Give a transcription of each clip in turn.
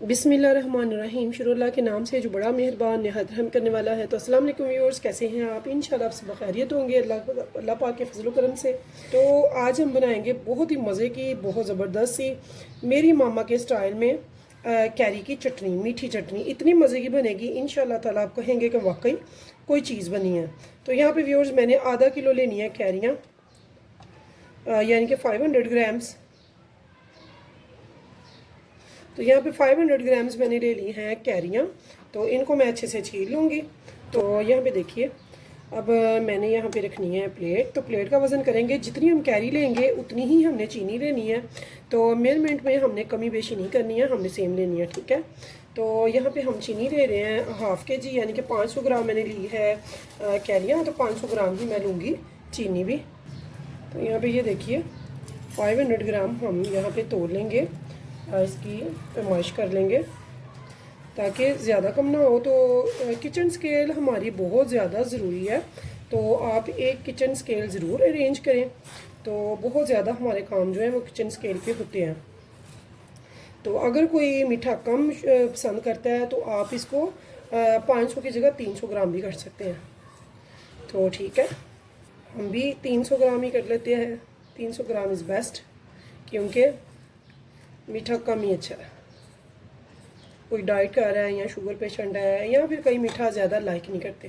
बिस्मिल्लाहिर्रहमानिर्रहीम। शुरू अल्लाह के नाम से जो बड़ा मेहरबान नहायत रहम करने वाला है। तो अस्सलाम वालेकुम व्यूअर्स, कैसे हैं आप? इंशाल्लाह आप सब खैरियत होंगे अल्लाह पाक के फजल करम से। तो आज हम बनाएंगे बहुत ही मज़े की, बहुत ज़बरदस्त सी मेरी मामा के स्टाइल में कैरी की चटनी, मीठी चटनी इतनी मज़े की बनेगी इंशाल्लाह ताला, आप कहेंगे कि वाकई कोई चीज़ बनी है। तो यहाँ पे व्यूअर्स मैंने आधा किलो लेनी है कैरियाँ, यानी कि 500 ग्राम्स। तो यहाँ पे 500 ग्राम्स मैंने ले ली हैं कैरियाँ। तो इनको मैं अच्छे से छील लूँगी। तो यहाँ पे देखिए, अब मैंने यहाँ पे रखनी है प्लेट। तो प्लेट का वज़न करेंगे, जितनी हम कैरी लेंगे उतनी ही हमने चीनी लेनी है। तो मेजरमेंट में हमने कमी बेशी नहीं करनी है, हमने सेम लेनी है, ठीक है। तो यहाँ पे हम चीनी ले रहे हैं हाफ़ के जी, यानी कि 500 ग्राम मैंने ली है कैरियाँ। तो 500 ग्राम ही मैं लूँगी चीनी भी। तो यहाँ पे ये देखिए 500 ग्राम हम यहाँ पे तोड़ लेंगे, इसकी पैमाइश कर लेंगे ताकि ज़्यादा कम ना हो। तो किचन स्केल हमारी बहुत ज़्यादा ज़रूरी है, तो आप एक किचन स्केल ज़रूर अरेंज करें। तो बहुत ज़्यादा हमारे काम जो है वो किचन स्केल पे होते हैं। तो अगर कोई मीठा कम पसंद करता है तो आप इसको 500 की जगह 300 ग्राम भी कर सकते हैं। तो ठीक है, हम भी 300 ग्राम ही कर लेते हैं। 300 ग्राम इज़ बेस्ट, क्योंकि मीठा कम ही अच्छा है। कोई डाइट कर रहा है या शुगर पेशेंट है या फिर कई मीठा ज़्यादा लाइक नहीं करते।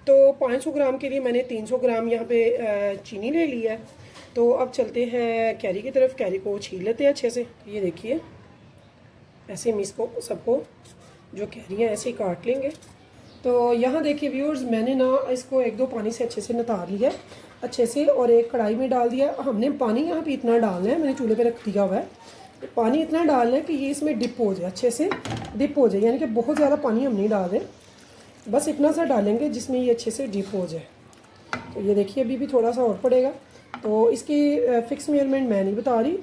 तो 500 ग्राम के लिए मैंने 300 ग्राम यहाँ पे चीनी ले ली है। तो अब चलते हैं कैरी की तरफ। कैरी को छील लेते हैं अच्छे से। तो ये देखिए, ऐसे हम इसको सबको जो कैरी है ऐसे ही काट लेंगे। तो यहाँ देखिए व्यूअर्स, मैंने ना इसको एक दो पानी से अच्छे से नितार लिया अच्छे से, और एक कढ़ाई में डाल दिया। हमने पानी यहाँ पे इतना डालना है, मैंने चूल्हे पे रख दिया हुआ है। पानी इतना डालना है कि ये इसमें डिप हो जाए, अच्छे से डिप हो जाए, यानी कि बहुत ज़्यादा पानी हम नहीं डाल दें, बस इतना सा डालेंगे जिसमें ये अच्छे से डिप हो जाए। तो ये देखिए अभी भी थोड़ा सा और पड़ेगा। तो इसकी फ़िक्स मेजरमेंट मैं नहीं बता रही।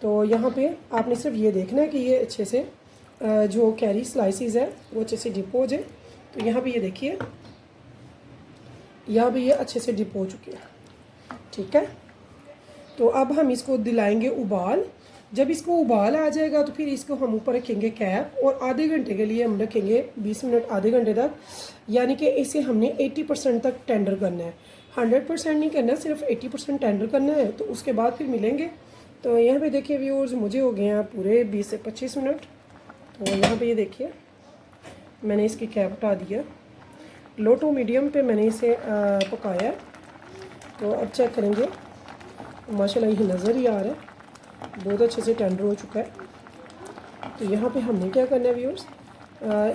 तो यहाँ पे आपने सिर्फ ये देखना है कि ये अच्छे से जो कैरी स्लाइसिस है वो अच्छे से डिप हो जाए। तो यहाँ पे ये देखिए, यहाँ पे ये अच्छे से डिप हो चुके हैं, ठीक है। तो अब हम इसको दिलाएंगे उबाल। जब इसको उबाल आ जाएगा तो फिर इसको हम ऊपर रखेंगे कैप, और आधे घंटे के लिए हम रखेंगे, 20 मिनट आधे घंटे तक। यानी कि इसे हमने 80% तक टेंडर करना है, 100% नहीं करना, सिर्फ 80% टेंडर करना है। तो उसके बाद फिर मिलेंगे। तो यहाँ पे देखिए व्यूअर्स, मुझे हो गए हैं पूरे 20 से 25 मिनट। तो यहाँ पे ये देखिए मैंने इसकी कैप हटा दिया, लो टू मीडियम पे मैंने इसे पकाया। तो अब चेक करेंगे, माशाल्लाह ये नज़र ही आ रहा है बहुत अच्छे से टेंडर हो चुका है। तो यहाँ पे हमने क्या करना है व्यूअर्स,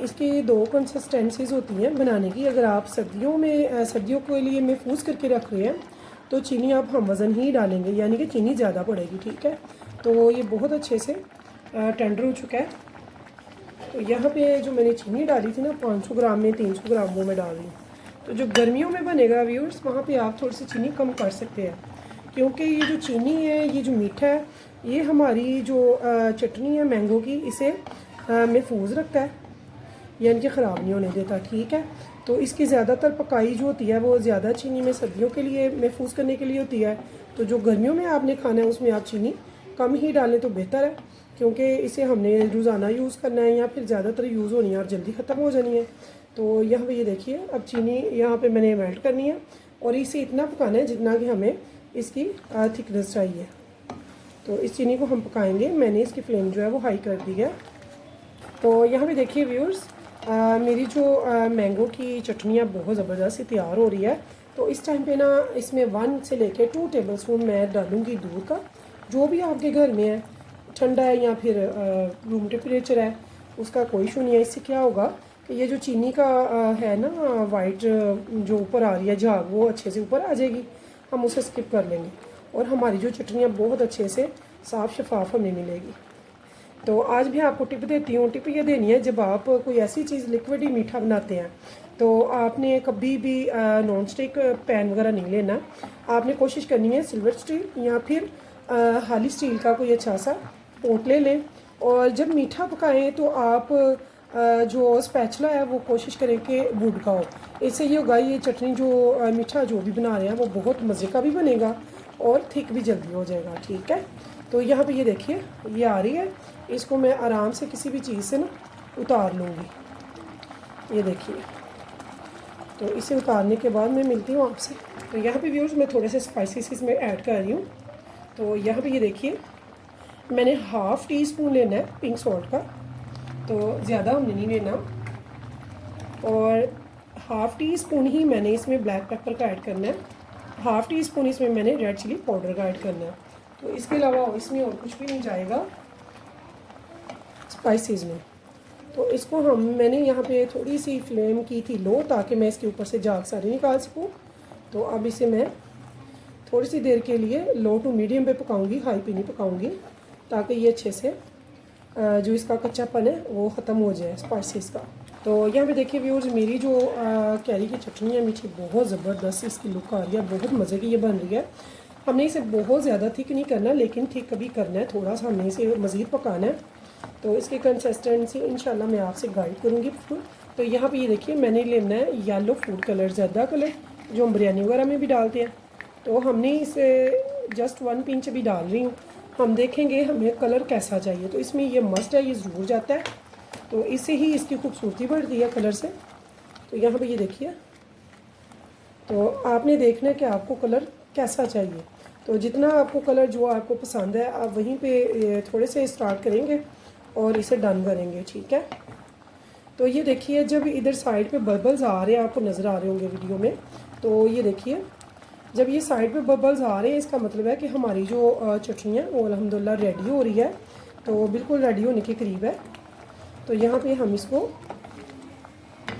इसकी दो कंसिस्टेंसीज होती हैं बनाने की। अगर आप सर्दियों के लिए महफूज करके रख रहे हैं तो चीनी आप हम वज़न ही डालेंगे, यानी कि चीनी ज़्यादा पड़ेगी, ठीक है। तो ये बहुत अच्छे से टेंडर हो चुका है। तो यहाँ पे जो मैंने चीनी डाली थी ना 500 ग्राम में 300 ग्राम वो मैं डाल रही हूँ। तो जो गर्मियों में बनेगा व्यूअर्स, वहाँ पे आप थोड़ी सी चीनी कम कर सकते हैं, क्योंकि ये जो चीनी है, ये जो मीठा है, ये हमारी जो चटनी है मैंगो की, इसे महफूज रखता है, यानी कि ख़राब नहीं होने देता, ठीक है। तो इसकी ज़्यादातर पकाई जो होती है वो ज़्यादा चीनी में सर्दियों के लिए महफूज करने के लिए होती है। तो जो गर्मियों में आपने खाना है उसमें आप चीनी कम ही डालें तो बेहतर है, क्योंकि इसे हमने रोज़ाना यूज़ करना है या फिर ज़्यादातर यूज़ होनी है और जल्दी ख़त्म हो जानी है। तो यहाँ पे ये देखिए, अब चीनी यहाँ पे मैंने मेल्ट करनी है और इसे इतना पकाना है जितना कि हमें इसकी थिकनेस चाहिए। तो इस चीनी को हम पकाएंगे। मैंने इसकी फ्लेम जो है वो हाई कर दी है। तो यहाँ पे देखिए व्यूअर्स, मेरी जो मैंगो की चटनियाँ बहुत ज़बरदस्त सी तैयार हो रही है। तो इस टाइम पे ना इसमें 1 से लेके 2 टेबलस्पून मैं डालूँगी दूध का, जो भी आपके घर में है, ठंडा है या फिर रूम टेम्परेचर है, उसका कोई इशू नहीं है। इससे क्या होगा कि ये जो चीनी का है ना वाइट जो ऊपर आ रही है झाग, वो अच्छे से ऊपर आ जाएगी, हम उसे स्किप कर लेंगे और हमारी जो चटनियाँ बहुत अच्छे से साफ़ शफाफ हमें मिलेगी। तो आज भी आपको टिप देती हूँ। टिप ये देनी है, जब आप कोई ऐसी चीज़ लिक्विड ही मीठा बनाते हैं तो आपने कभी भी नॉन स्टिक पैन वगैरह नहीं लेना। आपने कोशिश करनी है सिल्वर स्टील या फिर हाली स्टील का कोई अच्छा सा पोट ले लें। और जब मीठा पकाएं तो आप जो स्पैचुला है वो कोशिश करें कि वुड का हो। इससे ये होगा, ये चटनी जो मीठा जो भी बना रहे हैं वो बहुत मज़े का भी बनेगा और थिक भी जल्दी हो जाएगा, ठीक है। तो यहाँ पे ये देखिए ये आ रही है, इसको मैं आराम से किसी भी चीज़ से ना उतार लूँगी। ये देखिए, तो इसे उतारने के बाद मैं मिलती हूँ आपसे। तो यहाँ पे व्यूअर्स मैं थोड़े से स्पाइसेस इसमें ऐड कर रही हूँ। तो यहाँ पे ये देखिए मैंने हाफ़ टी स्पून लेना है पिंक सॉल्ट का, तो ज़्यादा हमने नहीं लेना, और हाफ़ टी स्पून ही मैंने इसमें ब्लैक पेपर का ऐड करना है, हाफ़ टी स्पून इसमें मैंने रेड चिली पाउडर का ऐड करना है। तो इसके अलावा इसमें और कुछ भी नहीं जाएगा स्पाइसेस में। तो इसको मैंने यहाँ पे थोड़ी सी फ्लेम की थी लो, ताकि मैं इसके ऊपर से झाग सारे निकाल सकूँ। तो अब इसे मैं थोड़ी सी देर के लिए लो टू मीडियम पे पकाऊंगी, हाई पे नहीं पकाऊंगी, ताकि ये अच्छे से जो इसका कच्चापन है वो ख़त्म हो जाए स्पाइसेस का। तो यहाँ पे देखिए व्यूअर्स, मेरी जो कैरी की चटनी है मीठी, बहुत ज़बरदस्त इसकी लुक आ रही है, बहुत मज़े की ये बन रही है। हमने इसे बहुत ज़्यादा थिक नहीं करना, लेकिन थिक कभी करना है, थोड़ा सा हमने इसे मज़ीद पकाना है। तो इसकी कंसिस्टेंसी इंशाल्लाह मैं आपसे गाइड करूँगी। तो यहाँ पे ये देखिए मैंने लेना है येलो फूड कलर, ज़र्दा कलर, जो हम बिरयानी वगैरह में भी डालते हैं। तो हमने इसे जस्ट 1 पिंच भी डाल रही हूँ, हम देखेंगे हमें कलर कैसा चाहिए। तो इसमें ये मस्ट है, ये ज़रूर जाता है, तो इससे ही इसकी खूबसूरती बढ़ती है कलर से। तो यहाँ पे ये देखिए, तो आपने देखना है कि आपको कलर कैसा चाहिए। तो जितना आपको कलर जो आपको पसंद है आप वहीं पे थोड़े से स्टार्ट करेंगे और इसे डन करेंगे, ठीक है। तो ये देखिए जब इधर साइड पे बबल्स आ रहे हैं, आपको नज़र आ रहे होंगे वीडियो में, तो ये देखिए जब ये साइड पे बबल्स आ रहे हैं, इसका मतलब है कि हमारी जो चटनी है वो अल्हम्दुलिल्लाह रेडी हो रही है। तो बिल्कुल रेडी होने के करीब है। तो यहाँ पे हम इसको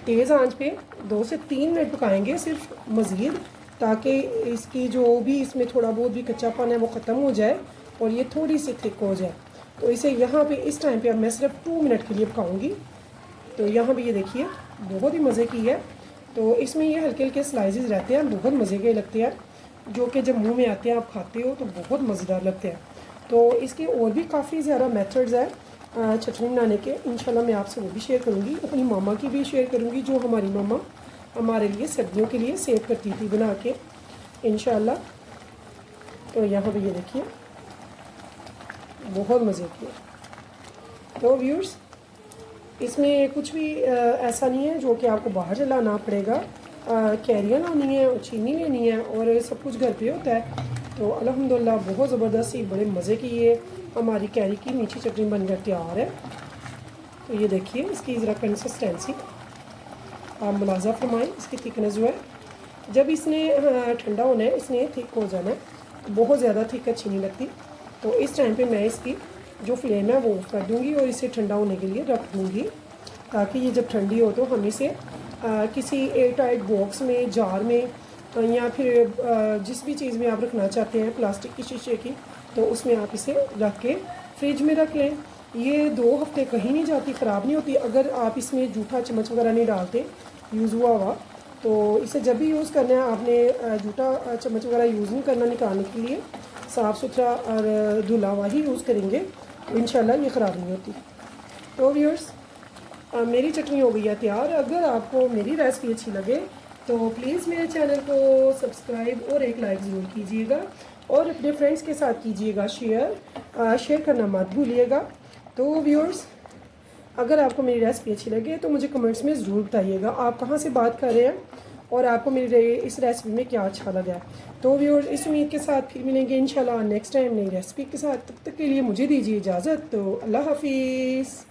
तेज़ आंच पे 2 से 3 मिनट पकाएंगे सिर्फ मज़ीद, ताकि इसकी जो भी इसमें थोड़ा बहुत भी कच्चापन है वो ख़त्म हो जाए और ये थोड़ी सी थिक हो जाए। तो इसे यहाँ पे इस टाइम पे अब मैं सिर्फ 2 मिनट के लिए पकाऊंगी। तो यहाँ पे ये देखिए बहुत ही मज़े की है। तो इसमें ये हल्के हल्के स्लाइसेस रहते हैं, बहुत मज़े के लगते हैं, जो कि जब मुंह में आते हैं आप खाते हो तो बहुत मज़ेदार लगते हैं। तो इसके और भी काफ़ी ज़्यादा मेथड्स हैं चटनी बनाने के, इंशाल्लाह मैं आपसे वो भी शेयर करूँगी, अपनी मामा की भी शेयर करूँगी, जो हमारी मामा हमारे लिए सर्दियों के लिए सेव करती थी बना के इंशाल्लाह। तो यहाँ पे ये देखिए बहुत मज़े की है। तो व्यूअर्स, इसमें कुछ भी ऐसा नहीं है जो कि आपको बाहर से लाना पड़ेगा, कैरियाँ लानी है और चीनी लेनी है और सब कुछ घर पे होता है। तो अल्हम्दुलिल्लाह बहुत ज़बरदस्त ही बड़े मज़े की ये हमारी कैरी की मीठी चटनी बनकर तैयार है। तो ये देखिए इसकी ज़रा कंसिस्टेंसी आप मुलाज़ा फरमाएँ, इसकी थिकनेस जो है, जब इसने ठंडा होना है, इसने थिक हो जाना है, बहुत ज़्यादा थिक अच्छी नहीं लगती। तो इस टाइम पे मैं इसकी जो फ्लेम है वो ऑफ कर दूँगी और इसे ठंडा होने के लिए रख दूँगी, ताकि ये जब ठंडी हो तो हम इसे किसी एयर टाइट बॉक्स में, जार में या फिर जिस भी चीज़ में आप रखना चाहते हैं, प्लास्टिक की, शीशे की, तो उसमें आप इसे रख के फ्रिज में रख लें। ये 2 हफ्ते कहीं नहीं जाती, ख़राब नहीं होती, अगर आप इसमें जूठा चम्मच वगैरह नहीं डालते यूज़ हुआ। तो इसे जब भी यूज़ करना है आपने जूठा चम्मच वगैरह यूज़ नहीं करना, निकालने के लिए साफ़ सुथरा और धुला हुआ ही यूज़ करेंगे, इंशाल्लाह ये ख़राब नहीं होती। तो व्यूअर्स, मेरी चटनी हो गई है तैयार। अगर आपको मेरी रेसिपी अच्छी लगे तो प्लीज़ मेरे चैनल को सब्सक्राइब और एक लाइक ज़रूर कीजिएगा और अपने फ्रेंड्स के साथ कीजिएगा शेयर करना मत भूलिएगा। तो व्यूअर्स, अगर आपको मेरी रेसिपी अच्छी लगे तो मुझे कमेंट्स में ज़रूर बताइएगा आप कहाँ से बात कर रहे हैं और आपको मेरी इस रेसिपी में क्या अच्छा लगा। तो व्यूअर्स, इस उम्मीद के साथ फिर मिलेंगे इंशाल्लाह नेक्स्ट टाइम नई रेसिपी के साथ। तब तक के लिए मुझे दीजिए इजाज़त। तो अल्लाह हाफिज़।